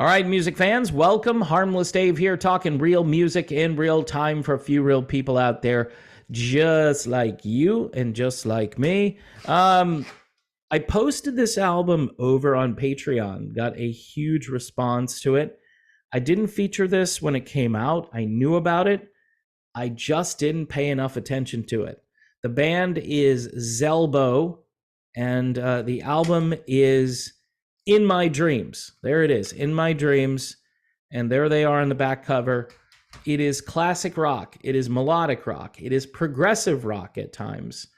All right, music fans, welcome. Harmless Dave here, talking real music in real time for a few real people out there just like you and just like me. I posted this album over on Patreon, got a huge response to it. I didn't feature this when it came out. I knew about it. I just didn't pay enough attention to it. The band is Zelbo, and the album is In My Dreams. There it is, In My Dreams. And there they are on the back cover. It is classic rock. It is melodic rock. It is progressive rock at times.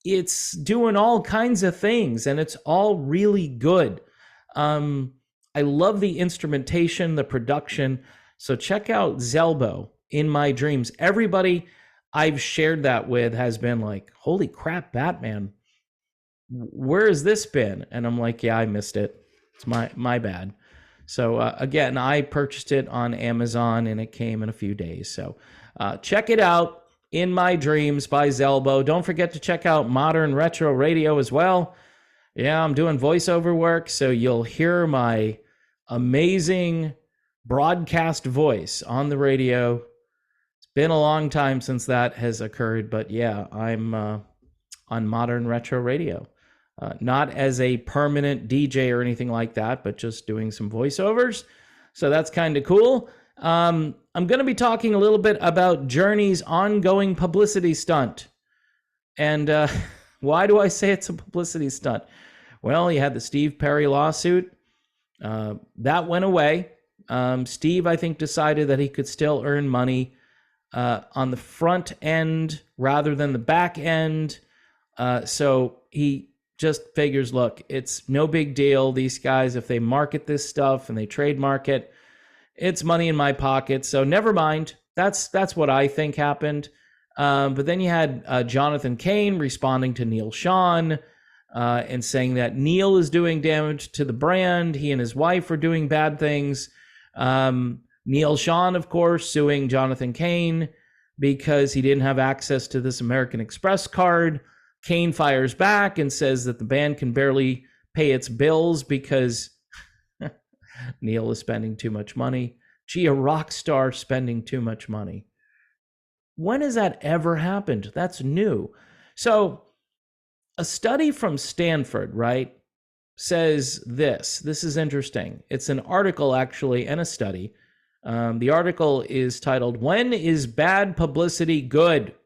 It's doing all kinds of things, and it's all really good. I love the instrumentation, the production. So check out Zelbo, In My Dreams. Everybody I've shared that with has been like, holy crap, Batman, where has this been? And I'm like, yeah, I missed it. It's my bad. So again, I purchased it on Amazon and it came in a few days. So check it out. In My Dreams by Zelbo. Don't forget to check out Modern Retro Radio as well. Yeah, I'm doing voiceover work, so you'll hear my amazing broadcast voice on the radio. It's been a long time since that has occurred, but yeah, I'm on Modern Retro Radio. Not as a permanent DJ or anything like that, but just doing some voiceovers. So that's kind of cool. I'm going to be talking a little bit about Journey's ongoing publicity stunt. And why do I say it's a publicity stunt? Well, you had the Steve Perry lawsuit. That went away. Steve, I think, decided that he could still earn money on the front end rather than the back end. So he just figures, look, it's no big deal. These guys, if they market this stuff and they trademark it, it's money in my pocket. So never mind. That's what I think happened. But then you had Jonathan Cain responding to Neil Sean and saying that Neil is doing damage to the brand. He and his wife are doing bad things. Neil Sean, of course, suing Jonathan Cain because he didn't have access to this American Express card. Cain fires back and says that the band can barely pay its bills because Neil is spending too much money. Gee, a rock star spending too much money. When has that ever happened? That's new. So a study from Stanford, right, says this. This is interesting. It's an article, actually, and a study. The article is titled, When is Bad Publicity Good?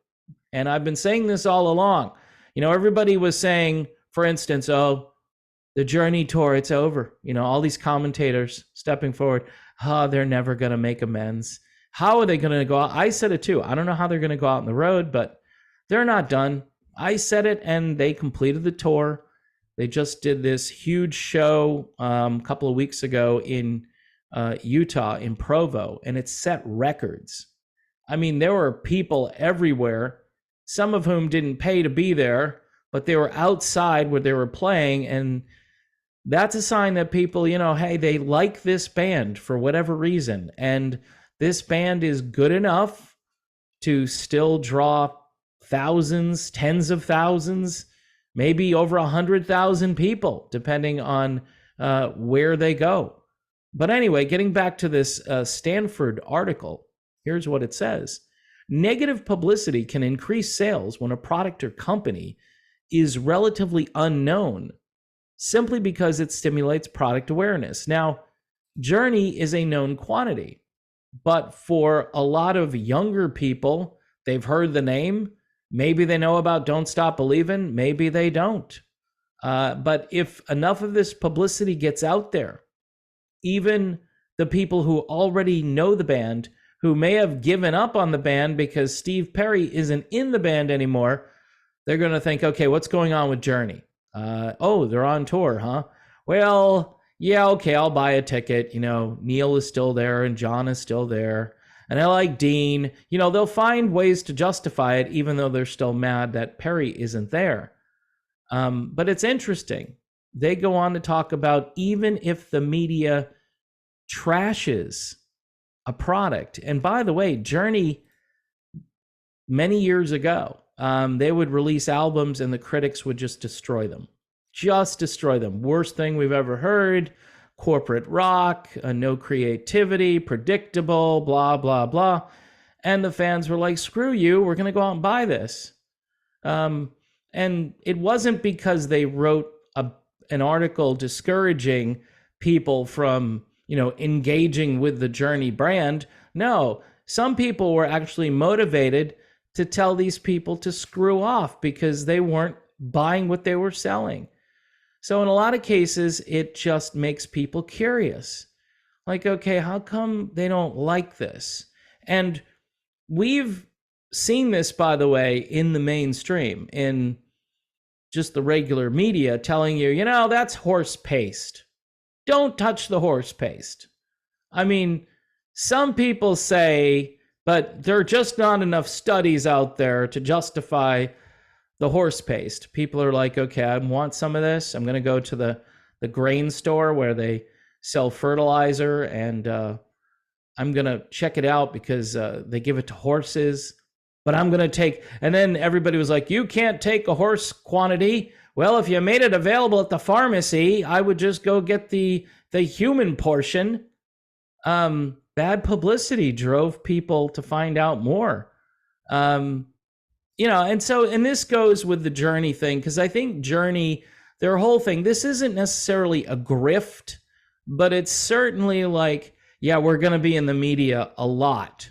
And I've been saying this all along. You know, everybody was saying, for instance, oh, the Journey tour, it's over. You know, all these commentators stepping forward, they're never going to make amends. How are they going to go out? I said it too. I don't know how they're going to go out on the road, but they're not done. I said it, and they completed the tour. They just did this huge show a couple of weeks ago in Utah, in Provo, and it set records. I mean, there were people everywhere, some of whom didn't pay to be there, but they were outside where they were playing, and that's a sign that people, you know, hey, they like this band for whatever reason. And this band is good enough to still draw thousands, tens of thousands, maybe over 100,000 people, depending on where they go. But anyway, getting back to this Stanford article, here's what it says. Negative publicity can increase sales when a product or company is relatively unknown, simply because it stimulates product awareness. Now, Journey is a known quantity, but for a lot of younger people, they've heard the name. Maybe they know about Don't Stop Believin', maybe they don't. But if enough of this publicity gets out there, even the people who already know the band, who may have given up on the band because Steve Perry isn't in the band anymore, they're going to think, okay, what's going on with Journey? Oh, they're on tour, huh? Well, yeah, okay, I'll buy a ticket. You know, Neil is still there and John is still there. And I like Dean. You know, they'll find ways to justify it, even though they're still mad that Perry isn't there. But it's interesting. They go on to talk about even if the media trashes a product. And by the way, Journey, many years ago, they would release albums and the critics would just destroy them. Just destroy them. Worst thing we've ever heard. corporate rock, no creativity, predictable, blah, blah, blah. And the fans were like, screw you, we're going to go out and buy this. Um, and it wasn't because they wrote an article discouraging people from, engaging with the Journey brand. No, some people were actually motivated to tell these people to screw off because they weren't buying what they were selling. So in a lot of cases, it just makes people curious. Like, okay, how come they don't like this? And we've seen this, by the way, in the mainstream, in just the regular media telling you, that's horse paste. Don't touch the horse paste. I mean, some people say, but there are just not enough studies out there to justify the horse paste. People are like, okay, I want some of this. I'm going to go to the grain store where they sell fertilizer, and I'm going to check it out because they give it to horses. But I'm going to take, and then everybody was like, you can't take a horse quantity. Well, if you made it available at the pharmacy, I would just go get the human portion. Bad publicity drove people to find out more. And this goes with the Journey thing, because I think Journey, their whole thing, this isn't necessarily a grift, but it's certainly like, yeah, we're going to be in the media a lot.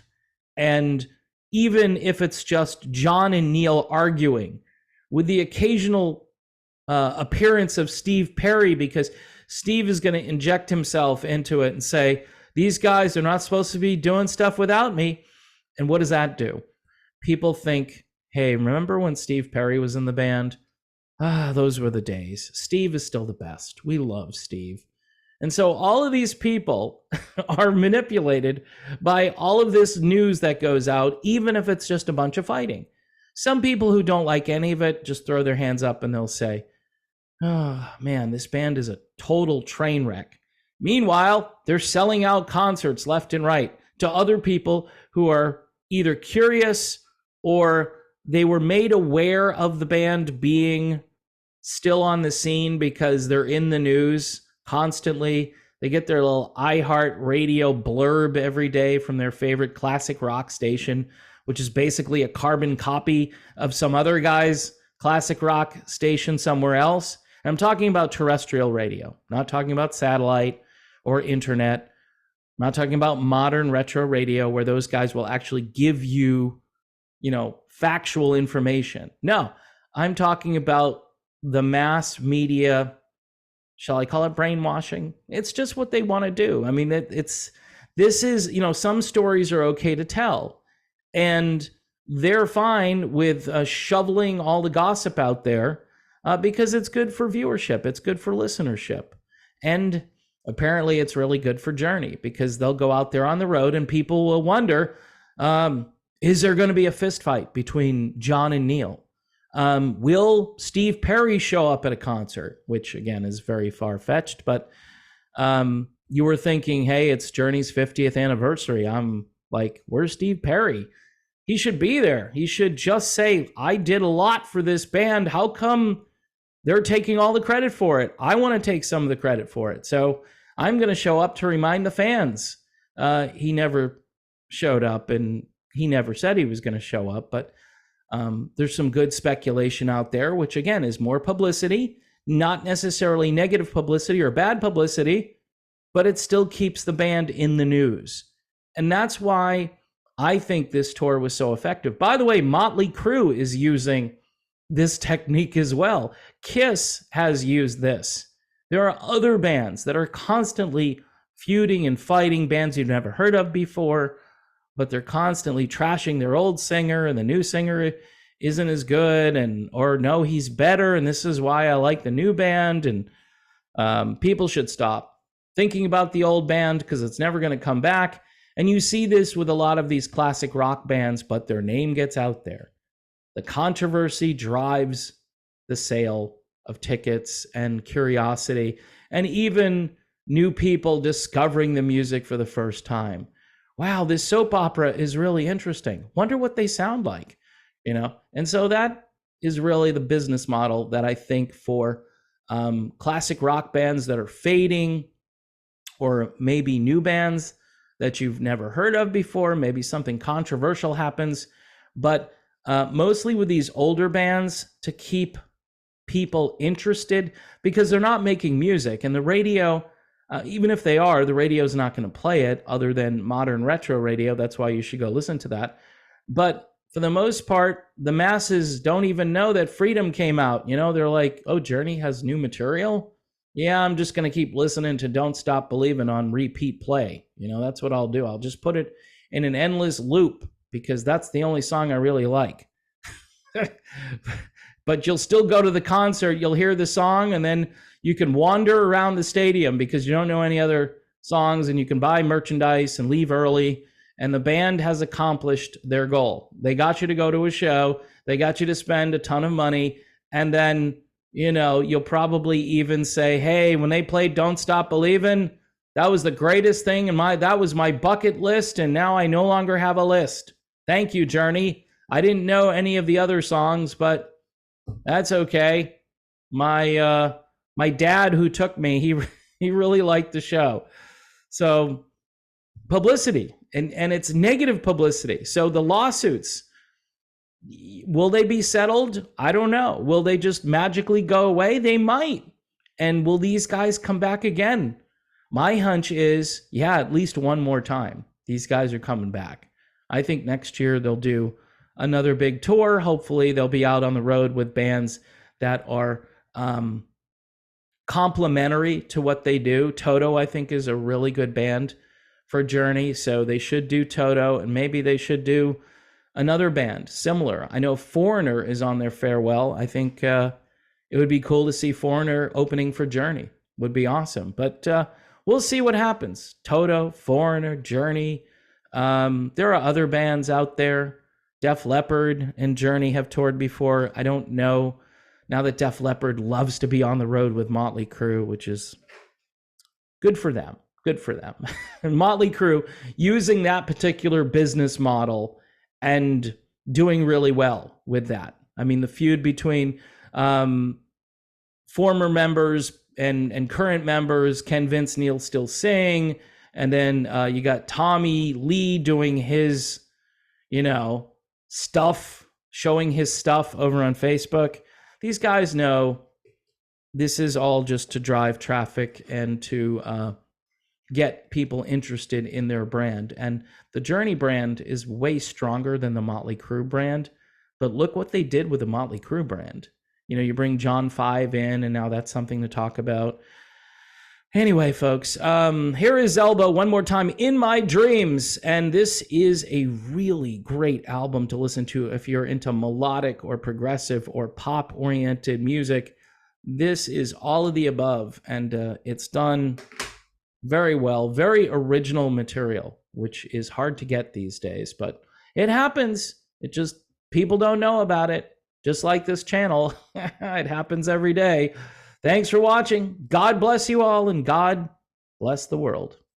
And even if it's just John and Neil arguing, with the occasional appearance of Steve Perry, because Steve is going to inject himself into it and say, these guys are not supposed to be doing stuff without me. And what does that do? People think, hey, remember when Steve Perry was in the band? Those were the days. Steve is still the best. We love Steve. And so all of these people are manipulated by all of this news that goes out, even if it's just a bunch of fighting. Some people who don't like any of it just throw their hands up and they'll say, oh, man, this band is a total train wreck. Meanwhile, they're selling out concerts left and right to other people who are either curious or they were made aware of the band being still on the scene because they're in the news constantly. They get their little iHeart Radio blurb every day from their favorite classic rock station, which is basically a carbon copy of some other guy's classic rock station somewhere else. And I'm talking about terrestrial radio, not talking about satellite or internet. I'm not talking about modern retro radio where those guys will actually give you, factual information. No, I'm talking about the mass media. Shall I call it brainwashing? It's just what they want to do. I mean, this is, some stories are okay to tell, and they're fine with shoveling all the gossip out there because it's good for viewership. It's good for listenership. And apparently it's really good for Journey because they'll go out there on the road and people will wonder, is there going to be a fist fight between John and Neil? Will Steve Perry show up at a concert? Which, again, is very far-fetched. But you were thinking, hey, it's Journey's 50th anniversary. I'm like, where's Steve Perry? He should be there. He should just say, I did a lot for this band. How come they're taking all the credit for it? I want to take some of the credit for it. So I'm going to show up to remind the fans. He never showed up, and he never said he was going to show up. But there's some good speculation out there, which again is more publicity, not necessarily negative publicity or bad publicity, but it still keeps the band in the news. And that's why I think this tour was so effective. By the way, Motley Crue is using this technique as well. Kiss has used this. There are other bands that are constantly feuding and fighting, bands you've never heard of before, but they're constantly trashing their old singer, and the new singer isn't as good, or no, he's better, and this is why I like the new band. And people should stop thinking about the old band because it's never going to come back. And you see this with a lot of these classic rock bands, but their name gets out there. The controversy drives the sale of tickets and curiosity, and even new people discovering the music for the first time. Wow, this soap opera is really interesting. Wonder what they sound like, And so that is really the business model that I think for classic rock bands that are fading, or maybe new bands that you've never heard of before. Maybe something controversial happens, but mostly with these older bands to keep people interested, because they're not making music, and the radio, even if they are, the radio is not going to play it other than modern retro radio. That's why you should go listen to that. But for the most part, the masses don't even know that Freedom came out. They're like, oh, Journey has new material? Yeah, I'm just going to keep listening to Don't Stop Believin' on repeat play. That's what I'll do. I'll just put it in an endless loop because that's the only song I really like. But you'll still go to the concert, you'll hear the song, and then you can wander around the stadium because you don't know any other songs, and you can buy merchandise and leave early. And the band has accomplished their goal. They got you to go to a show. They got you to spend a ton of money. And then, you'll probably even say, hey, when they played Don't Stop Believin', that was the greatest thing that was my bucket list. And now I no longer have a list. Thank you, Journey. I didn't know any of the other songs, but that's okay. My dad who took me, he really liked the show. So publicity, and it's negative publicity. So the lawsuits, will they be settled? I don't know. Will they just magically go away? They might. And will these guys come back again? My hunch is, yeah, at least one more time. These guys are coming back. I think next year they'll do another big tour. Hopefully they'll be out on the road with bands that are complementary to what they do. Toto, I think, is a really good band for Journey, so they should do Toto, and maybe they should do another band similar. I know Foreigner is on their farewell. I think it would be cool to see Foreigner opening for Journey. Would be awesome. But we'll see what happens. Toto, Foreigner, Journey. There are other bands out there. Def Leppard and Journey have toured before. I don't know now that Def Leppard loves to be on the road with Motley Crue, which is good for them. Good for them. And Motley Crue using that particular business model and doing really well with that. I mean, the feud between former members and current members, Ken Vince, Neil Still Sing, and then you got Tommy Lee doing his, stuff, showing his stuff over on Facebook. These guys know this is all just to drive traffic and to get people interested in their brand. And the Journey brand is way stronger than the Motley Crue brand. But look what they did with the Motley Crue brand. You bring John 5 in, and now that's something to talk about. Anyway, folks, here is Elbow one more time, In My Dreams. And this is a really great album to listen to if you're into melodic or progressive or pop-oriented music. This is all of the above, and it's done very well. Very original material, which is hard to get these days, but it happens. It just, people don't know about it. Just like this channel. It happens every day. Thanks for watching. God bless you all, and God bless the world.